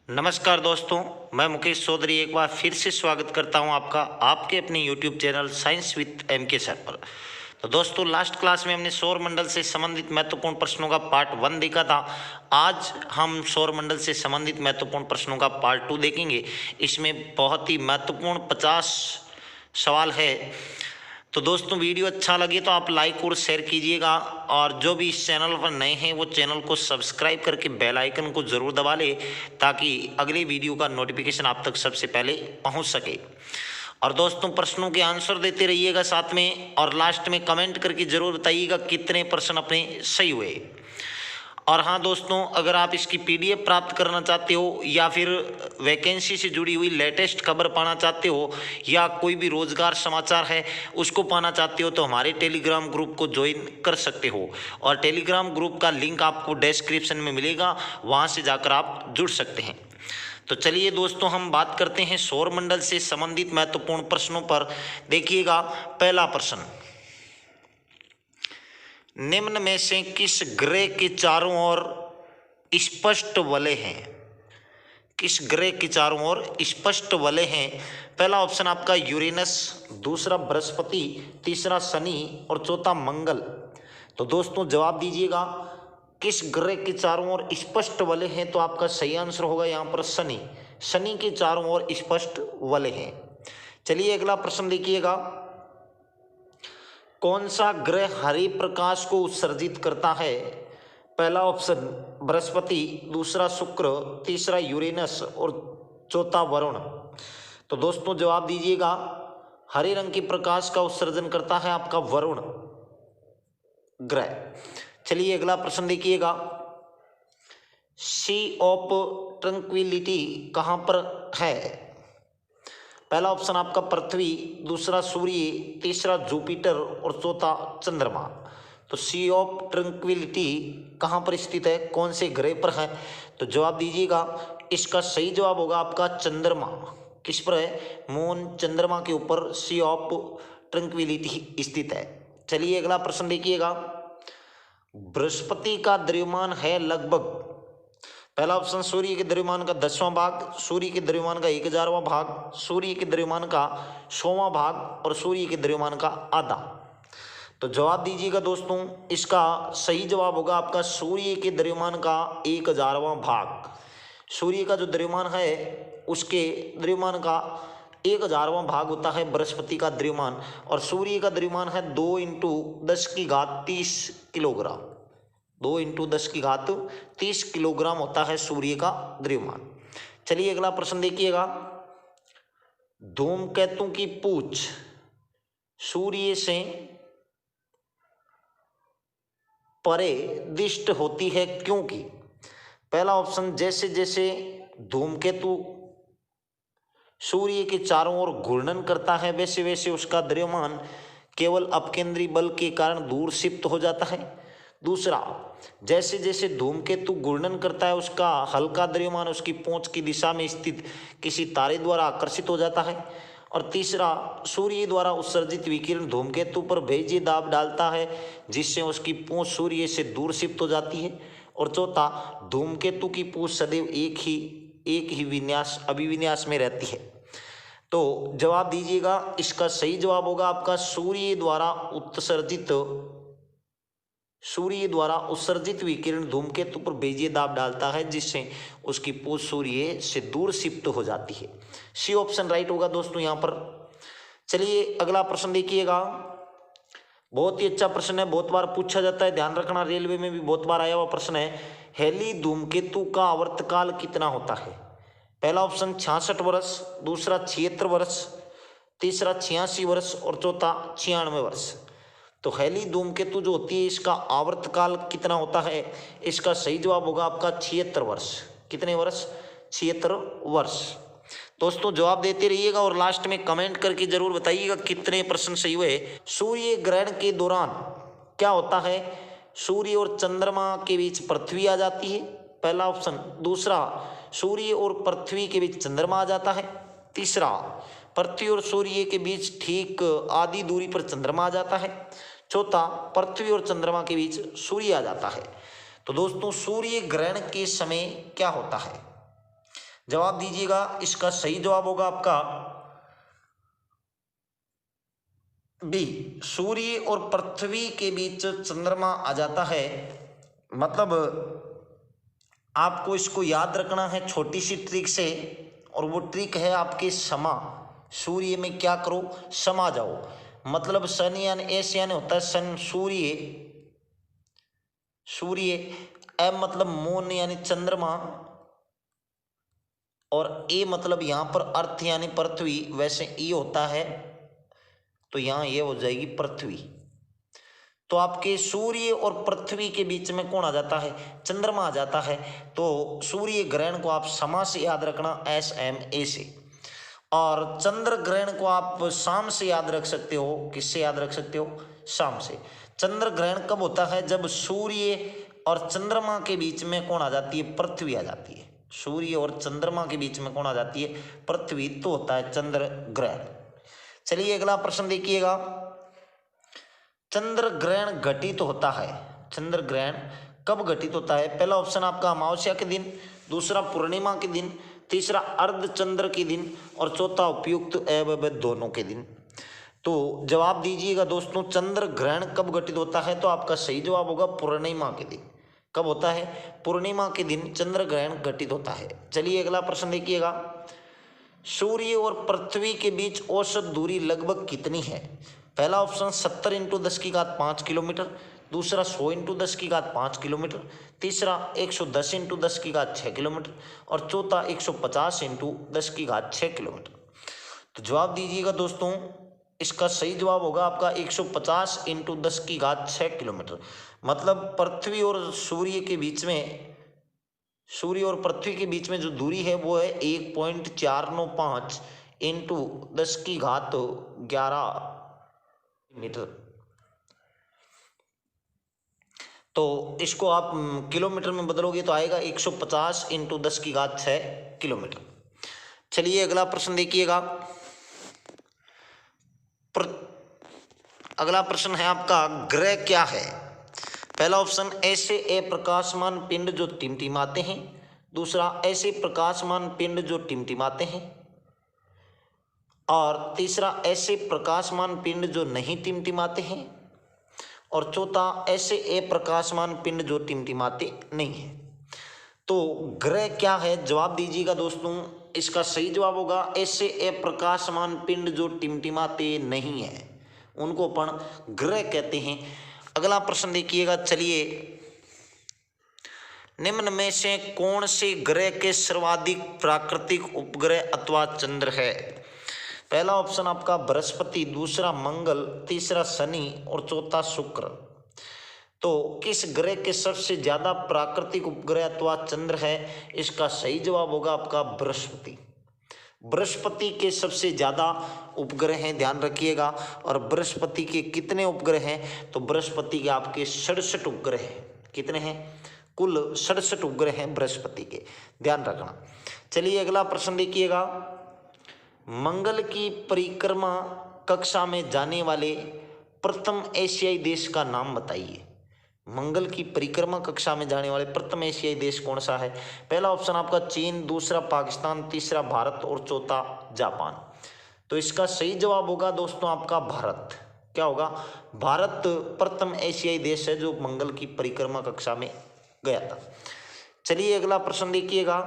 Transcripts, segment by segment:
नमस्कार दोस्तों, मैं मुकेश चौधरी एक बार फिर से स्वागत करता हूं आपका आपके अपने YouTube channel science with MK sir पर। तो दोस्तों, लास्ट क्लास में हमने सौर मंडल से संबंधित महत्वपूर्ण प्रश्नों का पार्ट 1 देखा था। आज हम सौर मंडल से संबंधित महत्वपूर्ण प्रश्नों का पार्ट 2 देखेंगे। इसमें बहुत ही महत्वपूर्ण 50 सवाल है। तो दोस्तों, वीडियो अच्छा लगे तो आप लाइक और शेयर कीजिएगा, और जो भी इस चैनल पर नए हैं वो चैनल को सब्सक्राइब करके बेल आइकन को ज़रूर दबा ले, ताकि अगले वीडियो का नोटिफिकेशन आप तक सबसे पहले पहुंच सके। और दोस्तों, प्रश्नों के आंसर देते रहिएगा साथ में, और लास्ट में कमेंट करके ज़रूर बताइएगा कितने प्रश्न अपने सही हुए। और हाँ दोस्तों, अगर आप इसकी PDF प्राप्त करना चाहते हो, या फिर वैकेंसी से जुड़ी हुई लेटेस्ट खबर पाना चाहते हो, या कोई भी रोजगार समाचार है उसको पाना चाहते हो, तो हमारे टेलीग्राम ग्रुप को ज्वाइन कर सकते हो। और टेलीग्राम ग्रुप का लिंक आपको डिस्क्रिप्शन में मिलेगा, वहाँ से जाकर आप जुड़ सकते हैं। तो चलिए दोस्तों, हम बात करते हैं सौर मंडल से संबंधित महत्वपूर्ण प्रश्नों पर। देखिएगा, पहला प्रश्न, निम्न में से किस ग्रह के चारों ओर स्पष्ट वलय हैं? किस ग्रह के चारों ओर स्पष्ट वलय हैं? पहला ऑप्शन आपका यूरेनस, दूसरा बृहस्पति, तीसरा शनि और चौथा मंगल। तो दोस्तों, जवाब दीजिएगा, किस ग्रह के चारों ओर स्पष्ट वलय हैं? तो आपका सही आंसर होगा यहाँ पर शनि। शनि के चारों ओर स्पष्ट वलय हैं। चलिए अगला प्रश्न देखिएगा, कौन सा ग्रह हरे प्रकाश को उत्सर्जित करता है? पहला ऑप्शन बृहस्पति, दूसरा शुक्र, तीसरा यूरेनस और चौथा वरुण। तो दोस्तों, जवाब दीजिएगा, हरे रंग के प्रकाश का उत्सर्जन करता है आपका वरुण ग्रह। चलिए अगला प्रश्न देखिएगा, सी ऑफ ट्रंक्विलिटी कहाँ पर है? पहला ऑप्शन आपका पृथ्वी, दूसरा सूर्य, तीसरा जुपिटर और चौथा चंद्रमा। तो सी ऑफ ट्रंक्विलिटी कहाँ पर स्थित है, कौन से ग्रह पर है? तो जवाब दीजिएगा, इसका सही जवाब होगा आपका चंद्रमा। किस पर है? मून, चंद्रमा के ऊपर सी ऑफ ट्रंक्विलिटी स्थित है। चलिए अगला प्रश्न देखिएगा, बृहस्पति का द्रव्यमान है लगभग। पहला ऑप्शन सूर्य के द्रव्यमान का 10वां भाग, सूर्य के द्रव्यमान का 1000वां भाग, सूर्य के द्रव्यमान का 100वां भाग और सूर्य के द्रव्यमान का आधा। तो जवाब दीजिएगा दोस्तों, इसका सही जवाब होगा आपका सूर्य के द्रव्यमान का 1000वां भाग। सूर्य का जो द्रव्यमान है उसके द्रव्यमान का 1000वां भाग होता है बृहस्पति का द्रव्यमान, और सूर्य का द्रव्यमान है 2 × 10⁻30 किलोग्राम। 2 × 10⁻30 किलोग्राम होता है सूर्य का द्रव्यमान। चलिए अगला प्रश्न देखिएगा, धूमकेतु की पूंछ सूर्य से परे दिष्ट होती है क्योंकि? पहला ऑप्शन, जैसे जैसे धूमकेतु सूर्य के चारों ओर घूर्णन करता है वैसे वैसे उसका द्रव्यमान केवल अपकेंद्री बल के कारण दूर शिफ्ट हो जाता है। दूसरा, जैसे जैसे धूमकेतु घूर्णन करता है उसका हल्का द्रव्यमान उसकी पूंछ की दिशा में स्थित किसी तारे द्वारा आकर्षित हो जाता है। और तीसरा, सूर्य द्वारा उत्सर्जित विकिरण धूमकेतु पर भेजी दाब डालता है जिससे उसकी पूंछ सूर्य से दूर शिफ्ट हो जाती है। और चौथा, धूमकेतु की पूंछ सदैव एक ही अभिविन्यास में रहती है। तो जवाब दीजिएगा, इसका सही जवाब होगा आपका सूर्य द्वारा उत्सर्जित विकिरण धूमकेतु पर बेजिए दाब डालता है जिससे उसकी पूंछ सूर्य से दूर शिफ्ट हो जाती है। सी ऑप्शन राइट होगा दोस्तों यहाँ पर। चलिए अगला प्रश्न देखिएगा, बहुत ही अच्छा प्रश्न है, बहुत बार पूछा जाता है, ध्यान रखना, रेलवे में भी बहुत बार आया हुआ प्रश्न है। हेली धूमकेतु का आवर्तकाल कितना होता है? पहला ऑप्शन 66 वर्ष, दूसरा 76 वर्ष, तीसरा 86 वर्ष और चौथा 96 वर्ष। तो हेली धूमकेतु जो होती है इसका आवर्तकाल कितना होता है? इसका सही जवाब होगा आपका 76 वर्ष। कितने वर्ष? 76 वर्ष। दोस्तों, जवाब देते रहिएगा और लास्ट में कमेंट करके जरूर बताइएगा कितने प्रश्न सही हुए। सूर्य ग्रहण के दौरान क्या होता है? सूर्य और चंद्रमा के बीच पृथ्वी आ जाती है, पहला ऑप्शन। दूसरा, सूर्य और पृथ्वी के बीच चंद्रमा आ जाता है। तीसरा, पृथ्वी और सूर्य के बीच ठीक आधी दूरी पर चंद्रमा आ जाता है। चौथा, पृथ्वी और चंद्रमा के बीच सूर्य आ जाता है। तो दोस्तों, सूर्य ग्रहण के समय क्या होता है? जवाब दीजिएगा। इसका सही जवाब होगा आपका बी, सूर्य और पृथ्वी के बीच चंद्रमा आ जाता है। मतलब आपको इसको याद रखना है छोटी सी ट्रिक से, और वो ट्रिक है आपके समा। सूर्य में क्या करो, समा जाओ। मतलब सन यानी एस यानी होता है सन, सूर्य, सूर्य, एम मतलब मून यानी चंद्रमा, और ए मतलब यहां पर अर्थ यानी पृथ्वी। वैसे ई होता है तो यहां ये हो जाएगी पृथ्वी। तो आपके सूर्य और पृथ्वी के बीच में कौन आ जाता है, चंद्रमा आ जाता है। तो सूर्य ग्रहण को आप समा से याद रखना, एस एम ए से। और चंद्र ग्रहण को आप शाम से याद रख सकते हो। किससे याद रख सकते हो, शाम से। चंद्र ग्रहण कब होता है, जब सूर्य और चंद्रमा के बीच में कौन आ जाती है, पृथ्वी आ जाती है। सूर्य और चंद्रमा के बीच में कौन आ जाती है, पृथ्वी, तो होता है चंद्र ग्रहण। चलिए अगला प्रश्न देखिएगा। चंद्र ग्रहण घटित होता है, चंद्र ग्रहण कब घटित होता है। पहला ऑप्शन आपका अमावस्या के दिन, दूसरा पूर्णिमा के दिन, तीसरा अर्धचंद्र के दिन, और चौथा उपयुक्त एवं दोनों के दिन। तो जवाब दीजिएगा दोस्तों, चंद्र ग्रहण कब घटित होता है। तो आपका सही जवाब होगा पूर्णिमा के दिन। कब होता है, पूर्णिमा के दिन चंद्र ग्रहण घटित होता है। चलिए अगला प्रश्न देखिएगा। सूर्य और पृथ्वी के बीच औसत दूरी लगभग कितनी है। पहला ऑप्शन 70 × 10⁵ किलोमीटर, दूसरा 100 × 10⁵ किलोमीटर, तीसरा 110 × 10⁶ किलोमीटर, और चौथा 150 × 10⁶ किलोमीटर। तो जवाब दीजिएगा दोस्तों, इसका सही जवाब होगा आपका 150 × 10⁶ किलोमीटर। मतलब पृथ्वी और सूर्य के बीच में, सूर्य और पृथ्वी के बीच में जो दूरी है वो है 1.495 × 10⁻11 मीटर। तो इसको आप किलोमीटर में बदलोगे तो आएगा 150 × 10⁶ किलोमीटर। चलिए अगला प्रश्न देखिएगा। अगला प्रश्न है आपका, ग्रह क्या है। पहला ऑप्शन ऐसे अप्रकाशमान पिंड जो टिमटिमाते हैं, दूसरा ऐसे प्रकाशमान पिंड जो टिमटिमाते हैं, और तीसरा ऐसे प्रकाशमान पिंड जो नहीं टिमटिमाते हैं, और चौथा ऐसे अप्रकाशमान पिंड जो टिमटिमाते नहीं हैं। तो ग्रह क्या है, जवाब दीजिएगा दोस्तों। इसका सही जवाब होगा ऐसे अप्रकाशमान पिंड जो टिमटिमाते नहीं है, उनको अपन ग्रह कहते हैं। अगला प्रश्न देखिएगा। चलिए, निम्न में से कौन से ग्रह के सर्वाधिक प्राकृतिक उपग्रह अथवा चंद्र है। पहला ऑप्शन आपका बृहस्पति, दूसरा मंगल, तीसरा शनि, और चौथा शुक्र। तो किस ग्रह के सबसे ज्यादा प्राकृतिक उपग्रह अथवा चंद्र है। इसका सही जवाब होगा आपका बृहस्पति। बृहस्पति के सबसे ज्यादा उपग्रह हैं, ध्यान रखिएगा। और बृहस्पति के कितने उपग्रह हैं, तो बृहस्पति के आपके 67 उपग्रह हैं। कितने हैं, कुल 67 उपग्रह हैं बृहस्पति के, ध्यान रखना। चलिए अगला प्रश्न देखिएगा। मंगल की परिक्रमा कक्षा में जाने वाले प्रथम एशियाई देश का नाम बताइए। मंगल की परिक्रमा कक्षा में जाने वाले प्रथम एशियाई देश कौन सा है। पहला ऑप्शन आपका चीन, दूसरा पाकिस्तान, तीसरा भारत, और चौथा जापान। तो इसका सही जवाब होगा दोस्तों आपका भारत। क्या होगा, भारत प्रथम एशियाई देश है जो मंगल की परिक्रमा कक्षा में गया था। चलिए अगला प्रश्न देखिएगा।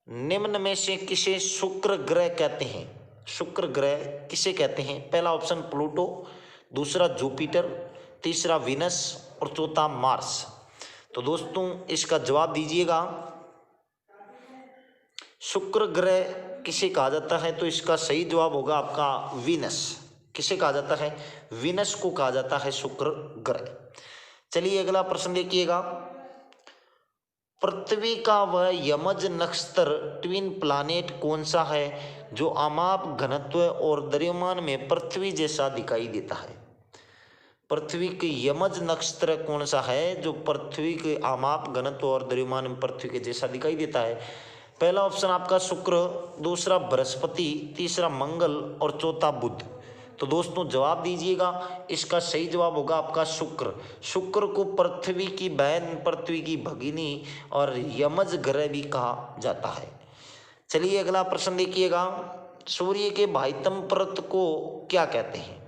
निम्न में से किसे शुक्र ग्रह कहते हैं। शुक्र ग्रह किसे कहते हैं। पहला ऑप्शन प्लूटो, दूसरा जुपिटर, तीसरा वीनस, और चौथा मार्स। तो दोस्तों इसका जवाब दीजिएगा, शुक्र ग्रह किसे कहा जाता है। तो इसका सही जवाब होगा आपका वीनस। किसे कहा जाता है, वीनस को कहा जाता है शुक्र ग्रह। चलिए अगला प्रश्न देखिएगा। पृथ्वी का वह यमज नक्षत्र ट्विन प्लैनेट कौन सा है जो आमाप घनत्व और द्रव्यमान में पृथ्वी जैसा दिखाई देता है। पृथ्वी के यमज नक्षत्र कौन सा है जो पृथ्वी के आमाप घनत्व और द्रव्यमान में पृथ्वी के जैसा दिखाई देता है। पहला ऑप्शन आपका शुक्र, दूसरा बृहस्पति, तीसरा मंगल, और चौथा बुध। तो दोस्तों जवाब दीजिएगा, इसका सही जवाब होगा आपका शुक्र। शुक्र को पृथ्वी की बहन, पृथ्वी की भगिनी और यमज ग्रह भी कहा जाता है। चलिए अगला प्रश्न देखिएगा, सूर्य के बाह्यतम परत को क्या कहते हैं?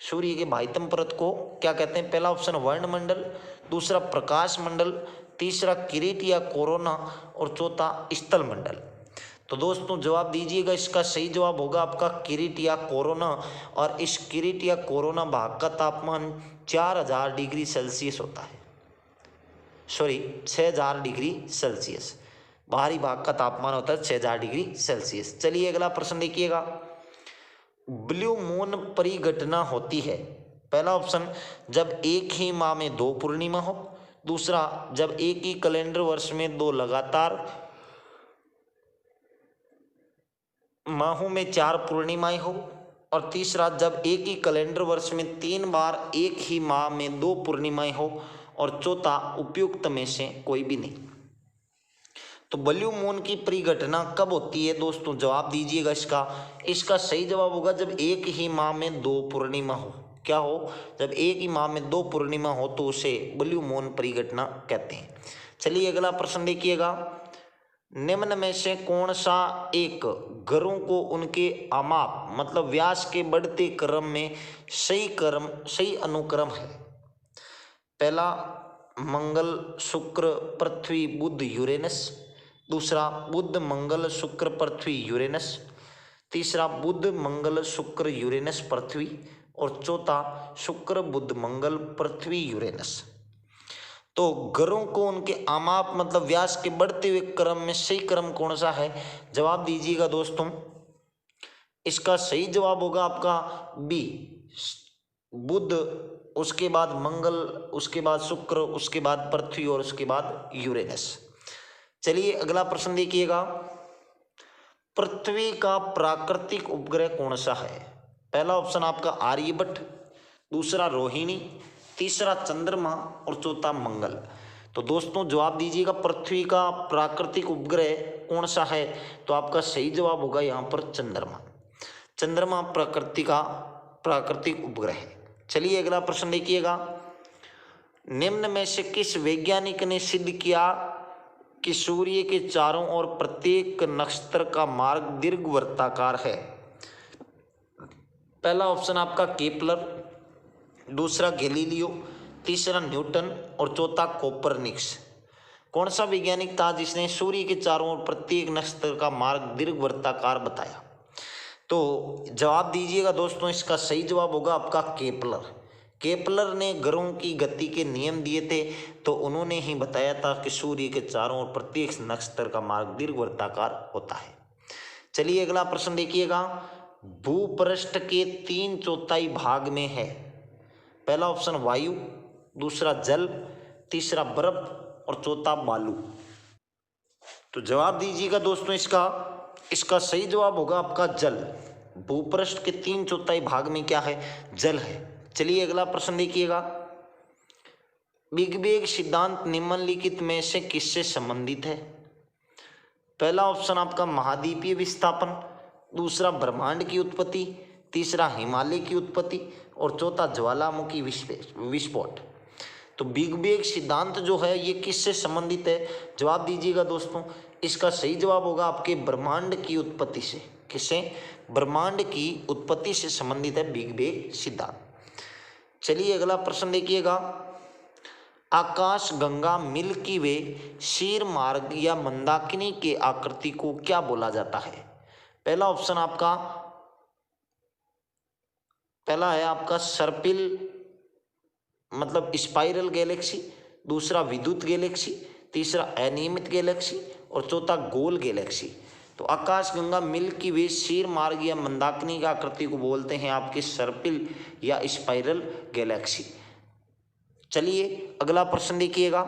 सूर्य के बाह्यतम परत को क्या कहते हैं? पहला ऑप्शन वर्णमंडल, दूसरा प्रकाश मंडल, तीसरा किरीट या कोरोना और चौथा स्थल मंडल। तो दोस्तों जवाब दीजिएगा, इसका सही जवाब होगा आपका किरीट या कोरोना। और इस किरीट या कोरोना भाग का तापमान 4000 डिग्री सेल्सियस होता है, सॉरी 6000 डिग्री सेल्सियस। बाहरी भाग का तापमान होता है 6000 डिग्री सेल्सियस। चलिए अगला प्रश्न देखिएगा, ब्लू मून परिघटना होती है। पहला ऑप्शन जब एक ही माह में 2 पूर्णिमा हो, दूसरा जब एक ही कैलेंडर वर्ष में 2 लगातार माहों में 4 पूर्णिमाएं हो, और तीसरा जब एक ही कैलेंडर वर्ष में 3 बार एक ही माह में 2 पूर्णिमाएं हो, और चौथा उपयुक्त में से कोई भी नहीं। तो ब्लू मून की परिघटना कब होती है दोस्तों? जवाब दीजिएगा इसका सही जवाब होगा जब एक ही माह में 2 पूर्णिमा हो। क्या हो? जब एक ही माह में 2 पूर्णिमा हो तो उसे ब्लू मून परिघटना कहते हैं। चलिए अगला प्रश्न देखिएगा, निम्न में से कौन सा एक ग्रहों को उनके आमाप मतलब व्यास के बढ़ते क्रम में सही अनुक्रम है? पहला मंगल शुक्र पृथ्वी बुध यूरेनस, दूसरा बुध मंगल शुक्र पृथ्वी यूरेनस, तीसरा बुध मंगल शुक्र यूरेनस पृथ्वी, और चौथा शुक्र बुध मंगल पृथ्वी यूरेनस। तो ग्रहों को उनके आमाप मतलब व्यास के बढ़ते हुए क्रम में सही क्रम कौन सा है? जवाब दीजिएगा दोस्तों, इसका सही जवाब होगा आपका बी, बुध, उसके बाद मंगल, उसके बाद शुक्र, उसके बाद पृथ्वी और उसके बाद यूरेनस। चलिए अगला प्रश्न देखिएगा, पृथ्वी का प्राकृतिक उपग्रह कौन सा है? पहला ऑप्शन आपका आर्यभट्ट, दूसरा रोहिणी, तीसरा चंद्रमा और चौथा मंगल। तो दोस्तों जवाब दीजिएगा, पृथ्वी का प्राकृतिक उपग्रह कौन सा है? तो आपका सही जवाब होगा यहाँ पर चंद्रमा। चंद्रमा प्राकृतिक उपग्रह है। चलिए अगला प्रश्न देखिएगा, निम्न में से किस वैज्ञानिक ने सिद्ध किया कि सूर्य के चारों ओर प्रत्येक नक्षत्र का मार्ग दीर्घवृत्ताकार है? पहला ऑप्शन आपका केपलर, दूसरा गैलीलियो, तीसरा न्यूटन और चौथा कोपरनिकस। कौन सा वैज्ञानिक था जिसने सूर्य के चारों ओर प्रत्येक नक्षत्र का मार्ग दीर्घवृत्ताकार बताया? तो जवाब दीजिएगा दोस्तों, इसका सही जवाब होगा आपका केपलर। केपलर ने ग्रहों की गति के नियम दिए थे, तो उन्होंने ही बताया था कि सूर्य के चारों ओर प्रत्येक नक्षत्र का मार्ग दीर्घवृत्ताकार होता है। चलिए अगला प्रश्न देखिएगा, भूपृष्ठ के 3/4 भाग में है। पहला ऑप्शन वायु, दूसरा जल, तीसरा बर्फ और चौथा बालू। तो जवाब दीजिएगा दोस्तों, इसका सही जवाब होगा आपका जल। भूपृष्ठ के 3/4 भाग में क्या है? जल है। चलिए अगला प्रश्न देखिएगा, बिग बैंग सिद्धांत निम्नलिखित में से किससे संबंधित है? पहला ऑप्शन आपका महाद्वीपीय विस्थापन, दूसरा ब्रह्मांड की उत्पत्ति, तीसरा हिमालय की उत्पत्ति और चौथा ज्वालामुखी विस्फोट। तो बिग बैंग सिद्धांत जो है ये किससे संबंधित है? जवाब दीजिएगा दोस्तों, इसका सही जवाब होगा आपके ब्रह्मांड की उत्पत्ति से। किससे? ब्रह्मांड की उत्पत्ति से संबंधित है बिग बैंग सिद्धांत। चलिए अगला प्रश्न देखिएगा, आकाश गंगा मिल्की वे शीर मार्ग या मंदाकिनी के आकृति को क्या बोला जाता है? पहला ऑप्शन पहला है आपका सर्पिल मतलब स्पाइरल गैलेक्सी, दूसरा विद्युत गैलेक्सी, तीसरा अनियमित गैलेक्सी और चौथा गोल गैलेक्सी। तो आकाशगंगा मिल्की वे शीर मार्ग या मंदाकिनी की आकृति को बोलते हैं आपके सर्पिल या स्पाइरल गैलेक्सी। चलिए अगला प्रश्न देखिएगा,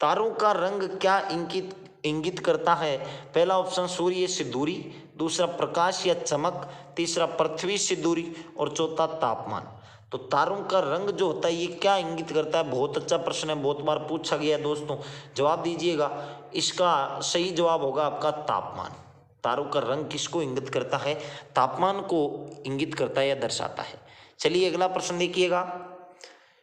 तारों का रंग क्या इंगित करता है? पहला ऑप्शन सूर्य से दूरी, दूसरा प्रकाश या चमक, तीसरा पृथ्वी से दूरी और चौथा तापमान। तो तारों का रंग जो होता है ये क्या इंगित करता है? बहुत अच्छा प्रश्न है, बहुत बार पूछा गया है दोस्तों। जवाब दीजिएगा, इसका सही जवाब होगा आपका तापमान। तारों का रंग किसको इंगित करता है? तापमान को इंगित करता है या दर्शाता है। चलिए अगला प्रश्न देखिएगा,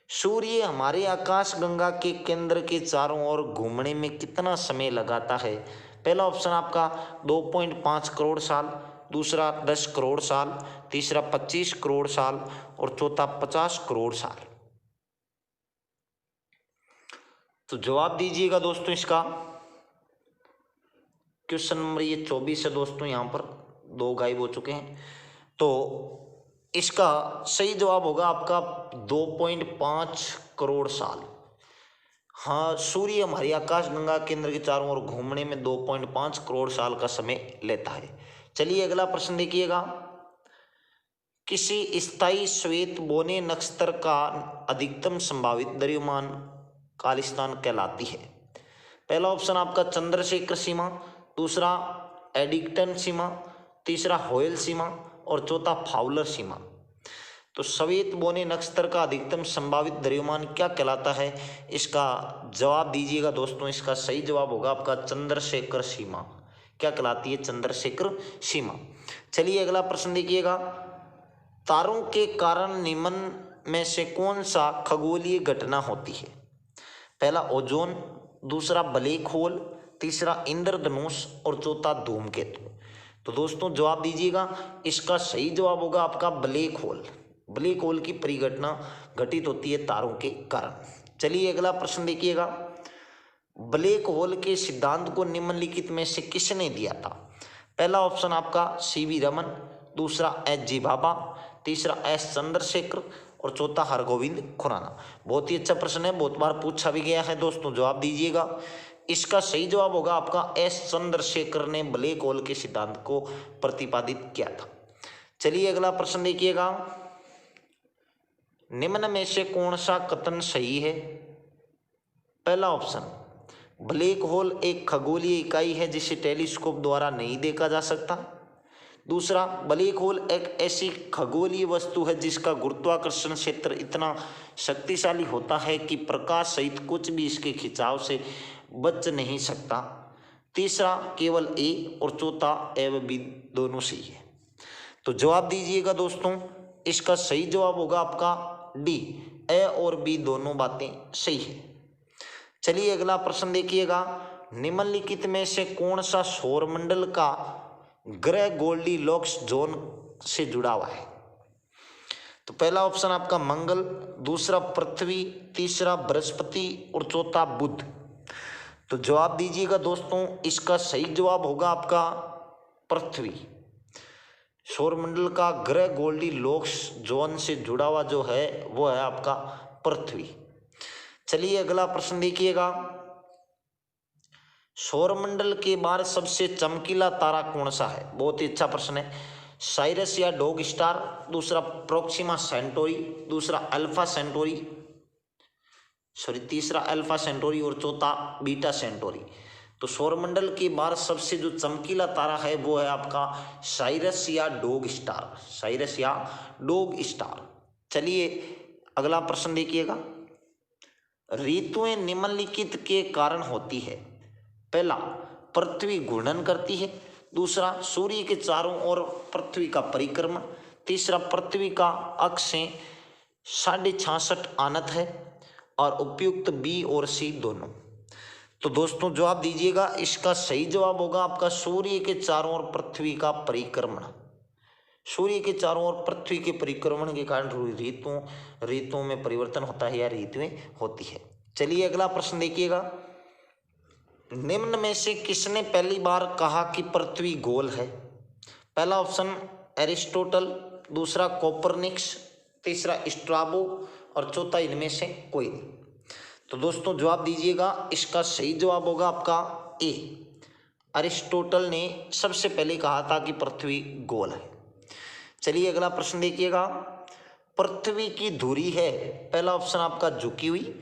सूर्य हमारे आकाश गंगा के केंद्र के चारों ओर घूमने में कितना समय लगाता है? पहला ऑप्शन आपका 2.5 करोड़ साल, दूसरा 10 करोड़ साल, तीसरा 25 करोड़ साल और चौथा 50 करोड़ साल। तो जवाब दीजिएगा दोस्तों इसका। क्वेश्चन नंबर ये 24 है दोस्तों, यहाँ पर 2 गायब हो चुके हैं। तो इसका सही जवाब होगा आपका 2.5 करोड़ साल। हाँ, सूर्य हमारी आकाशगंगा केंद्र के चारों ओर घूमने में 2.5 करोड़ साल का समय लेता है। चलिए अगला प्रश्न देखिएगा। किसी स्थायी श्वेत बोने नक्षत्र का अधिकतम संभावित द्रव्यमान कालिस्तान कहलाती है। पहला ऑप्शन आपका चंद्रशेखर सीमा, दूसरा एडिक्टन सीमा, तीसरा होयल सीमा और चौथा फाउलर सीमा। तो श्वेत बोने नक्षत्र का अधिकतम संभावित द्रव्यमान क्या कहलाता है, इसका जवाब दीजिएगा दोस्तों। इसका सही जवाब होगा आपका चंद्रशेखर सीमा। क्या कहलाती है? चंद्रशेखर सीमा। चलिए अगला प्रश्न देखिएगा। तारों के कारण निम्न में से कौन सा खगोलीय घटना होती है? पहला ओजोन, दूसरा ब्लैक होल, तीसरा इंद्रधनुष और चौथा धूमकेतु। तो दोस्तों जवाब दीजिएगा। इसका सही जवाब होगा आपका ब्लैक होल। ब्लैक होल की परिघटना घटित होती है तारों के कारण। चलिए अगला प्रश्न देखिएगा। ब्लैक होल के सिद्धांत को निम्नलिखित में से किसने दिया था? पहला ऑप्शन आपका सीवी रमन, दूसरा एच.जी. भाभा, तीसरा एस. चंद्रशेखर और चौथा हरगोविंद खुराना। बहुत ही अच्छा प्रश्न है, बहुत बार पूछा भी गया है दोस्तों। जवाब दीजिएगा। इसका सही जवाब होगा आपका एस. चंद्रशेखर ने ब्लैक होल के सिद्धांत को प्रतिपादित किया था। चलिए अगला प्रश्न देखिएगा। निम्न में से कौन सा कथन सही है? पहला ऑप्शन, ब्लैक होल एक खगोलीय इकाई है जिसे टेलीस्कोप द्वारा नहीं देखा जा सकता। दूसरा, ब्लैक होल एक ऐसी खगोलीय वस्तु है जिसका गुरुत्वाकर्षण क्षेत्र इतना शक्तिशाली होता है कि प्रकाश सहित कुछ भी इसके खिंचाव से बच नहीं सकता। तीसरा, केवल ए और चौथा ए व बी दोनों सही है। तो जवाब दीजिएगा दोस्तों। इसका सही जवाब होगा आपका डी, ए और बी दोनों बातें सही है। चलिए अगला प्रश्न देखिएगा। निम्नलिखित में से कौन सा सौरमंडल का ग्रह गोल्डीलॉक्स जोन से जुड़ा हुआ है? तो पहला ऑप्शन आपका मंगल, दूसरा पृथ्वी, तीसरा बृहस्पति और चौथा बुध। तो जवाब दीजिएगा दोस्तों। इसका सही जवाब होगा आपका पृथ्वी। सौरमंडल का ग्रह गोल्डीलॉक्स जोन से जुड़ा हुआ जो है वो है आपका पृथ्वी। चलिए अगला प्रश्न देखिएगा। सौरमंडल के बाहर सबसे चमकीला तारा कौन सा है? बहुत ही अच्छा प्रश्न है। साइरस या डॉग स्टार, दूसरा प्रोक्सिमा सेंटोरी, दूसरा अल्फा सेंटोरी, तीसरा अल्फा सेंटोरी और चौथा बीटा सेंटोरी। तो सौरमंडल के बाहर सबसे जो चमकीला तारा है वो है आपका साइरस या डॉग स्टार। साइरस या डॉग स्टार। चलिए अगला प्रश्न देखिएगा। ऋतुएं निम्नलिखित के कारण होती है। पहला, पृथ्वी घूर्णन करती है। दूसरा, सूर्य के चारों ओर पृथ्वी का परिक्रमण। तीसरा, पृथ्वी का अक्ष से 66.5 आनत है और उपयुक्त बी और सी दोनों। तो दोस्तों जवाब दीजिएगा। इसका सही जवाब होगा आपका सूर्य के चारों ओर पृथ्वी का परिक्रमण। सूर्य के चारों ओर पृथ्वी के परिक्रमण के कारण ऋतुओं में परिवर्तन होता है या ऋतुएं होती है। चलिए अगला प्रश्न देखिएगा। निम्न में से किसने पहली बार कहा कि पृथ्वी गोल है? पहला ऑप्शन एरिस्टोटल, दूसरा कोपरनिकस, तीसरा स्ट्राबो और चौथा इनमें से कोई नहीं। तो दोस्तों जवाब दीजिएगा। इसका सही जवाब होगा आपका ए, अरिस्टोटल ने सबसे पहले कहा था कि पृथ्वी गोल है। चलिए अगला प्रश्न देखिएगा। पृथ्वी की धुरी है, पहला ऑप्शन आपका झुकी हुई,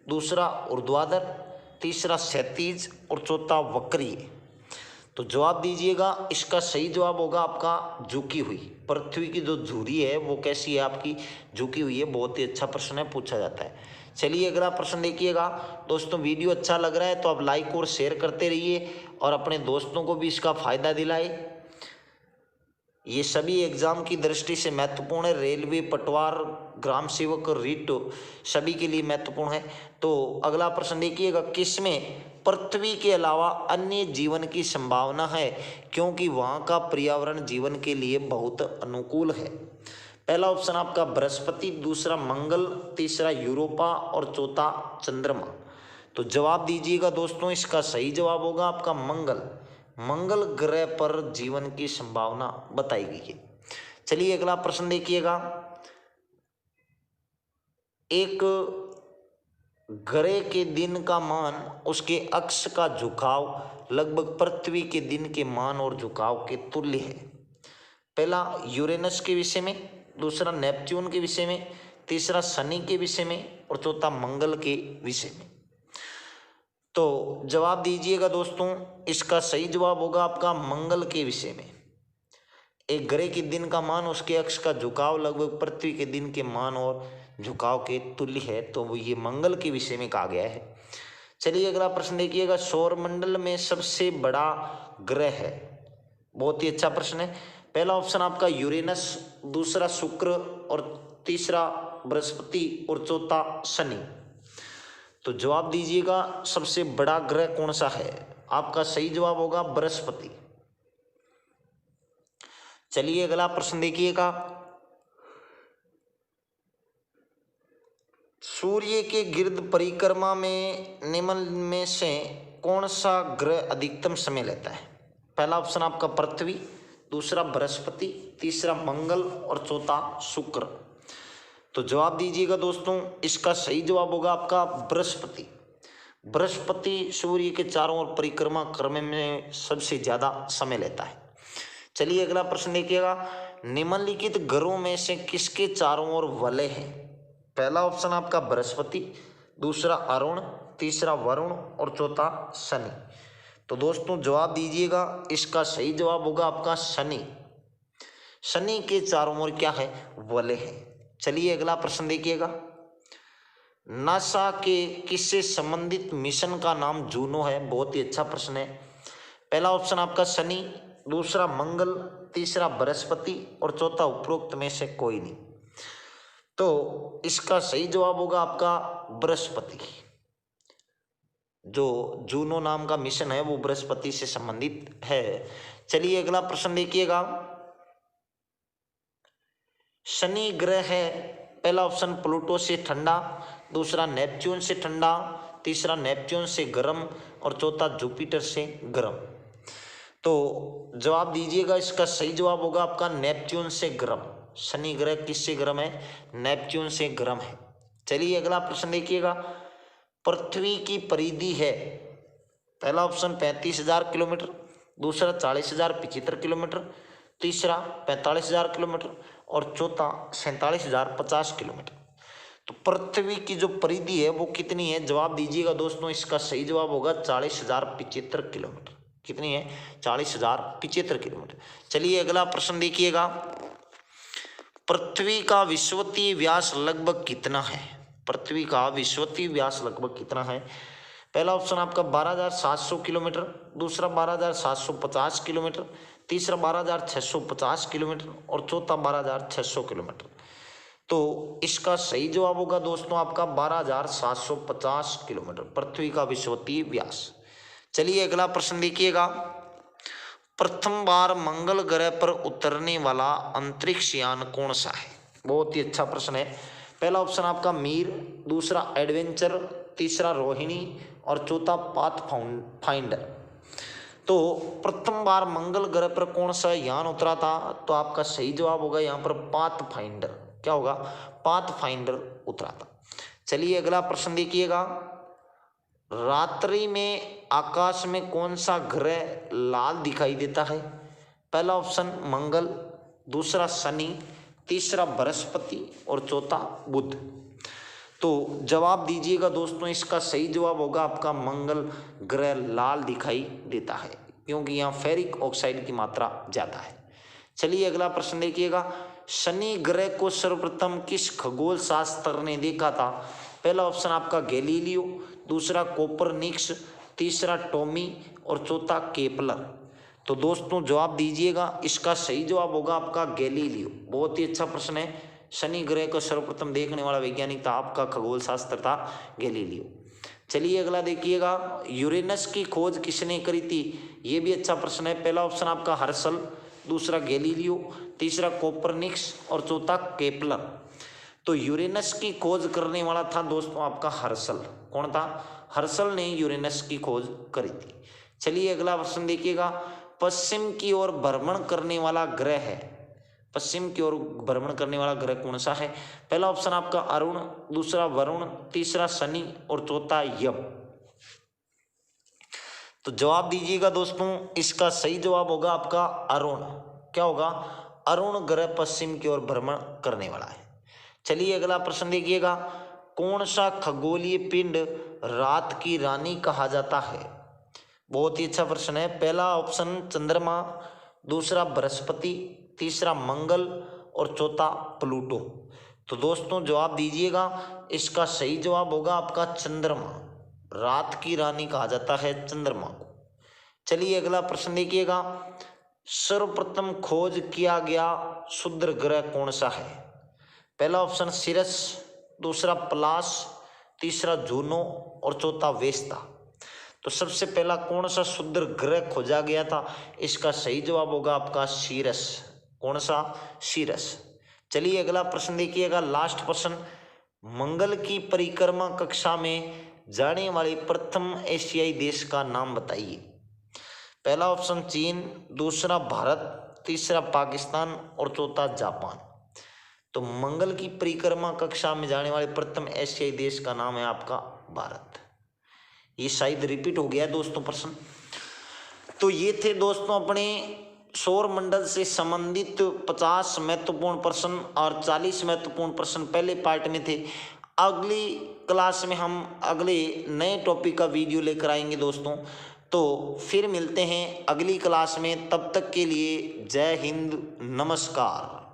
दूसरा ऊर्ध्वाधर, तीसरा क्षैतिज और चौथा वक्रीय। तो जवाब दीजिएगा। इसका सही जवाब होगा आपका झुकी हुई। पृथ्वी की जो धुरी है वो कैसी है? आपकी झुकी हुई है। बहुत ही अच्छा प्रश्न है, पूछा जाता है। चलिए अगला प्रश्न देखिएगा। दोस्तों वीडियो अच्छा लग रहा है तो आप लाइक और शेयर करते रहिए और अपने दोस्तों को भी इसका फायदा दिलाए। ये सभी एग्जाम की दृष्टि से महत्वपूर्ण है। रेलवे, पटवार, ग्राम सेवक, रिट सभी के लिए महत्वपूर्ण है। तो अगला प्रश्न देखिएगा। किसमें पृथ्वी के अलावा अन्य जीवन की संभावना है, क्योंकि वहाँ का पर्यावरण जीवन के लिए बहुत अनुकूल है। पहला ऑप्शन आपका बृहस्पति, दूसरा मंगल, तीसरा यूरोपा और चौथा चंद्रमा। तो जवाब दीजिएगा दोस्तों, इसका सही जवाब होगा आपका मंगल। मंगल ग्रह पर जीवन की संभावना बताई गई है। चलिए अगला प्रश्न देखिएगा। एक ग्रह के दिन का मान, उसके अक्ष का झुकाव लगभग पृथ्वी के दिन के मान और झुकाव के तुल्य है। पहला यूरेनस के विषय में, दूसरा नेपच्यून के विषय में, तीसरा शनि के विषय में और चौथा मंगल के विषय में। तो जवाब दीजिएगा दोस्तों, इसका सही जवाब होगा आपका मंगल के विषय में। एक ग्रह के दिन का मान, उसके अक्ष का झुकाव लगभग पृथ्वी के दिन के मान और झुकाव के तुल्य है, तो वो ये मंगल के विषय में कहा गया है। चलिए अगला प्रश्न देखिएगा। सौरमंडल में सबसे बड़ा ग्रह है, बहुत ही अच्छा प्रश्न है। पहला ऑप्शन आपका यूरेनस, दूसरा शुक्र और तीसरा बृहस्पति और चौथा शनि। तो जवाब दीजिएगा, सबसे बड़ा ग्रह कौन सा है? आपका सही जवाब होगा बृहस्पति। चलिए अगला प्रश्न देखिएगा। सूर्य के गिर्द परिक्रमा में निम्न में से कौन सा ग्रह अधिकतम समय लेता है? पहला ऑप्शन आपका पृथ्वी, दूसरा बृहस्पति, तीसरा मंगल और चौथा शुक्र। तो जवाब दीजिएगा दोस्तों, इसका सही जवाब होगा आपका बृहस्पति। बृहस्पति सूर्य के चारों ओर परिक्रमा करने में सबसे ज्यादा समय लेता है। चलिए अगला प्रश्न देखिएगा। निम्नलिखित ग्रहों में से किसके चारों ओर वलय है? पहला ऑप्शन आपका बृहस्पति, दूसरा अरुण, तीसरा वरुण और चौथा शनि। तो दोस्तों जवाब दीजिएगा, इसका सही जवाब होगा आपका शनि। शनि के चारों ओर क्या है? वलय है। चलिए अगला प्रश्न देखिएगा। नासा के किससे संबंधित मिशन का नाम जूनो है? बहुत ही अच्छा प्रश्न है। पहला ऑप्शन आपका शनि, दूसरा मंगल, तीसरा बृहस्पति और चौथा उपरोक्त में से कोई नहीं। तो इसका सही जवाब होगा आपका बृहस्पति। जो जूनो नाम का मिशन है वो बृहस्पति से संबंधित है। चलिए अगला प्रश्न देखिएगा। शनि ग्रह है, पहला ऑप्शन प्लूटो से ठंडा, दूसरा नेपच्यून से ठंडा, तीसरा नेपच्यून से गर्म और चौथा जुपिटर से गर्म। तो जवाब दीजिएगा, इसका सही जवाब होगा आपका नेपच्यून से गर्म। शनि ग्रह किससे गर्म है? नेपच्यून से गर्म है। चलिए अगला प्रश्न देखिएगा। पृथ्वी की परिधि है, पहला ऑप्शन 35,000 किलोमीटर, दूसरा 40,075 किलोमीटर, तीसरा 45,000 किलोमीटर और चौथा 47,050 किलोमीटर। तो पृथ्वी की जो परिधि है वो कितनी है? जवाब दीजिएगा दोस्तों, इसका सही जवाब होगा 40,075 किलोमीटर। कितनी है? 40,075 किलोमीटर। चलिए अगला प्रश्न देखिएगा। पृथ्वी का विषुवतीय व्यास लगभग कितना है? पृथ्वी का विषुवतीय व्यास लगभग कितना है? पहला ऑप्शन आपका 12,700 किलोमीटर, दूसरा 12,750 किलोमीटर, तीसरा 12,650 किलोमीटर और चौथा 12,600 किलोमीटर। तो इसका सही जवाब होगा दोस्तों आपका 12,750 किलोमीटर, पृथ्वी का विषुवतीय व्यास। चलिए अगला प्रश्न देखिएगा। प्रथम बार मंगल ग्रह पर उतरने वाला अंतरिक्ष यान कौन सा है? बहुत ही अच्छा प्रश्न है। पहला ऑप्शन आपका मीर, दूसरा एडवेंचर, तीसरा रोहिणी और चौथा पाथफाइंडर। तो प्रथम बार मंगल ग्रह पर कौन सा यान उतरा था? तो आपका सही जवाब होगा यहाँ पर पाथफाइंडर। क्या होगा? पाथफाइंडर उतरा था। चलिए अगला प्रश्न देखिएगा। रात्रि में आकाश में कौन सा ग्रह लाल दिखाई देता है? पहला ऑप्शन मंगल, दूसरा शनि, तीसरा बृहस्पति और चौथा बुध। तो जवाब दीजिएगा दोस्तों, इसका सही जवाब होगा आपका मंगल ग्रह लाल दिखाई देता है, क्योंकि यहाँ फेरिक ऑक्साइड की मात्रा ज़्यादा है। चलिए अगला प्रश्न देखिएगा। शनि ग्रह को सर्वप्रथम किस खगोल शास्त्र ने देखा था? पहला ऑप्शन आपका गैलीलियो, दूसरा कोपरनिकस, तीसरा टॉमी और चौथा केपलर। तो दोस्तों जवाब दीजिएगा, इसका सही जवाब होगा आपका गैलीलियो। बहुत ही अच्छा प्रश्न है। शनि ग्रह को सर्वप्रथम देखने वाला वैज्ञानिक था आपका खगोल शास्त्र था गैलीलियो। चलिए अगला देखिएगा, यूरेनस की खोज किसने करी थी? ये भी अच्छा प्रश्न है। पहला ऑप्शन आपका हर्शल, दूसरा गैलीलियो, तीसरा कोपरनिक्स और चौथा केपलर। तो यूरेनस की खोज करने वाला था दोस्तों आपका हर्शल। कौन था? हर्शल ने यूरेनस की खोज करी थी। चलिए अगला प्रश्न देखिएगा, पश्चिम की ओर भ्रमण करने वाला ग्रह है, पश्चिम की ओर भ्रमण करने वाला ग्रह कौन सा है? पहला ऑप्शन आपका अरुण, दूसरा वरुण, तीसरा शनि और चौथा यम। तो जवाब दीजिएगा दोस्तों, इसका सही जवाब होगा आपका अरुण। क्या होगा? अरुण ग्रह पश्चिम की ओर भ्रमण करने वाला है। चलिए अगला प्रश्न देखिएगा, कौन सा खगोलीय पिंड रात की रानी कहा जाता है? बहुत ही अच्छा प्रश्न है। पहला ऑप्शन चंद्रमा, दूसरा बृहस्पति, तीसरा मंगल और चौथा प्लूटो। तो दोस्तों जवाब दीजिएगा, इसका सही जवाब होगा आपका चंद्रमा। रात की रानी कहा जाता है चंद्रमा को। चलिए अगला प्रश्न देखिएगा, सर्वप्रथम खोज किया गया क्षुद्र ग्रह कौन सा है? पहला ऑप्शन सिरस, दूसरा प्लास, तीसरा जूनो और चौथा वेस्ता। तो सबसे पहला कौन सा क्षुद्र ग्रह खोजा गया था? इसका सही जवाब होगा आपका सीरस। कौन सा? सीरस। चलिए अगला प्रश्न देखिएगा, लास्ट प्रश्न, मंगल की परिक्रमा कक्षा में जाने वाले प्रथम एशियाई देश का नाम बताइए। पहला ऑप्शन चीन, दूसरा भारत, तीसरा पाकिस्तान और चौथा जापान। तो मंगल की परिक्रमा कक्षा में जाने वाले प्रथम एशियाई देश का नाम है आपका भारत। ये शायद रिपीट हो गया है दोस्तों प्रश्न। तो ये थे दोस्तों अपने सौर मंडल से संबंधित 50 महत्वपूर्ण प्रश्न और 40 महत्वपूर्ण प्रश्न पहले पार्ट में थे। अगली क्लास में हम अगले नए टॉपिक का वीडियो लेकर आएंगे दोस्तों। तो फिर मिलते हैं अगली क्लास में, तब तक के लिए जय हिंद, नमस्कार।